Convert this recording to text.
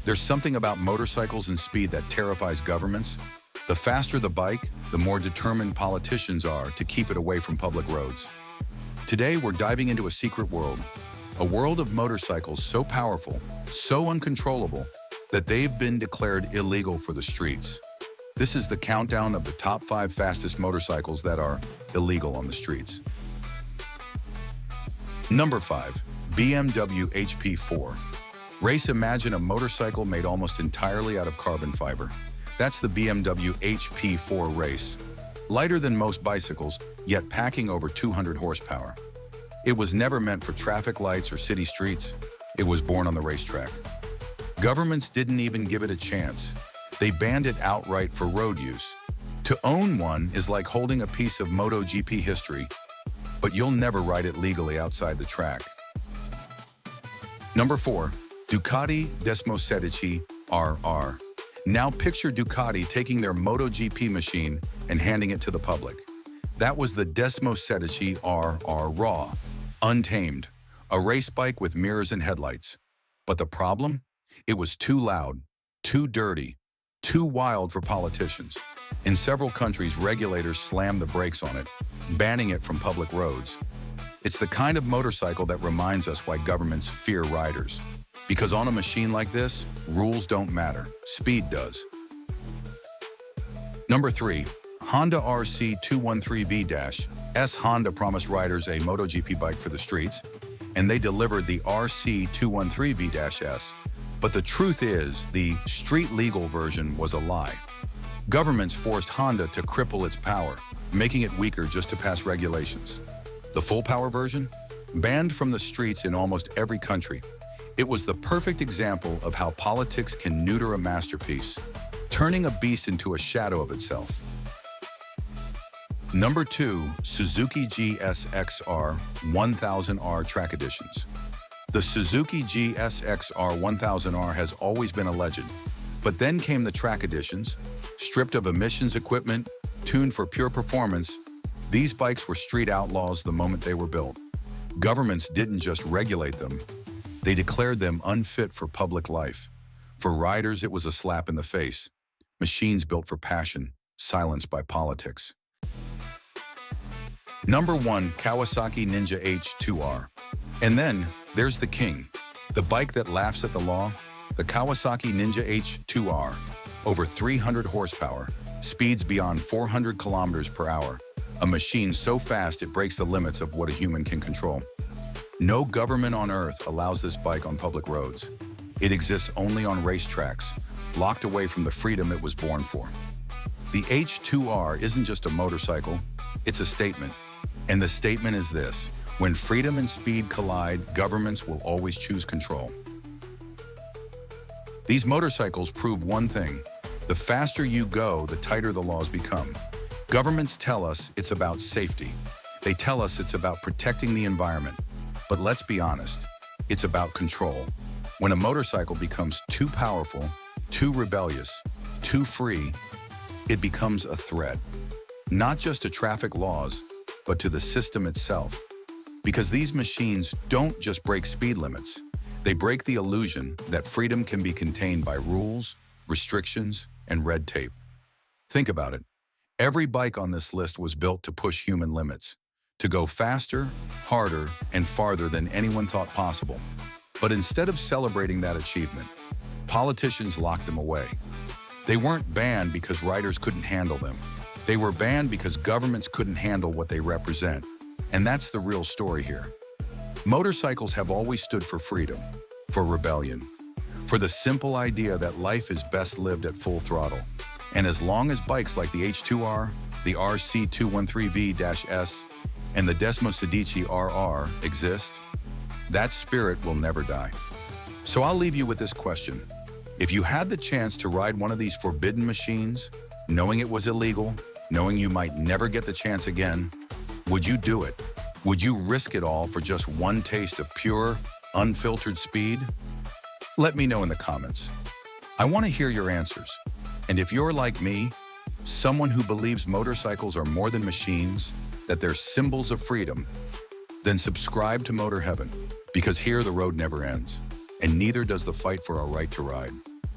There's something about motorcycles and speed that terrifies governments. The faster the bike, the more determined politicians are to keep it away from public roads. Today, we're diving into a secret world, a world of motorcycles so powerful, so uncontrollable, that they've been declared illegal for the streets. This is the countdown of the top 5 fastest motorcycles that are illegal on the streets. Number 5. BMW HP4. Race, imagine a motorcycle made almost entirely out of carbon fiber. That's the BMW HP4 Race. Lighter than most bicycles, yet packing over 200 horsepower. It was never meant for traffic lights or city streets. It was born on the racetrack. Governments didn't even give it a chance. They banned it outright for road use. To own one is like holding a piece of MotoGP history, but you'll never ride it legally outside the track. Number 4. Ducati R2R. Now picture Ducati taking their MotoGP machine and handing it to the public. That was the R2R Raw, untamed, a race bike with mirrors and headlights. But the problem? It was too loud, too dirty, too wild for politicians. In several countries, regulators slammed the brakes on it, banning it from public roads. It's the kind of motorcycle that reminds us why governments fear riders. Because on a machine like this, rules don't matter, speed does. Number 3. Honda RC213V-S. Honda promised riders a MotoGP bike for the streets, and they delivered the RC213V-S. But the truth is, the street-legal version was a lie. Governments forced Honda to cripple its power, making it weaker just to pass regulations. The full-power version? Banned from the streets in almost every country. It was the perfect example of how politics can neuter a masterpiece, turning a beast into a shadow of itself. Number 2. Suzuki GSX-R 1000R Track Editions. The Suzuki GSX-R 1000R has always been a legend, but then came the track editions, stripped of emissions equipment, tuned for pure performance. These bikes were street outlaws the moment they were built. Governments didn't just regulate them, they declared them unfit for public life. For riders, it was a slap in the face. Machines built for passion, silenced by politics. Number 1. Kawasaki Ninja H2R. And then, there's the king, the bike that laughs at the law, the Kawasaki Ninja H2R. Over 300 horsepower, speeds beyond 400 kilometers per hour. A machine so fast it breaks the limits of what a human can control. No government on earth allows this bike on public roads. It exists only on racetracks, locked away from the freedom it was born for. The H2R isn't just a motorcycle, it's a statement. And the statement is this: when freedom and speed collide, governments will always choose control. These motorcycles prove one thing: the faster you go, the tighter the laws become. Governments tell us it's about safety. They tell us it's about protecting the environment. But let's be honest, it's about control. When a motorcycle becomes too powerful, too rebellious, too free, it becomes a threat. Not just to traffic laws, but to the system itself. Because these machines don't just break speed limits, they break the illusion that freedom can be contained by rules, restrictions, and red tape. Think about it. Every bike on this list was built to push human limits, to go faster, harder, and farther than anyone thought possible. But instead of celebrating that achievement, politicians locked them away. They weren't banned because riders couldn't handle them. They were banned because governments couldn't handle what they represent. And that's the real story here. Motorcycles have always stood for freedom, for rebellion, for the simple idea that life is best lived at full throttle. And as long as bikes like the H2R, the RC213V-S, and the Desmosedici RR exist, that spirit will never die. So I'll leave you with this question. If you had the chance to ride one of these forbidden machines, knowing it was illegal, knowing you might never get the chance again, would you do it? Would you risk it all for just one taste of pure, unfiltered speed? Let me know in the comments. I want to hear your answers. And if you're like me, someone who believes motorcycles are more than machines, that they're symbols of freedom, then subscribe to Motor Heaven, because here the road never ends, and neither does the fight for our right to ride.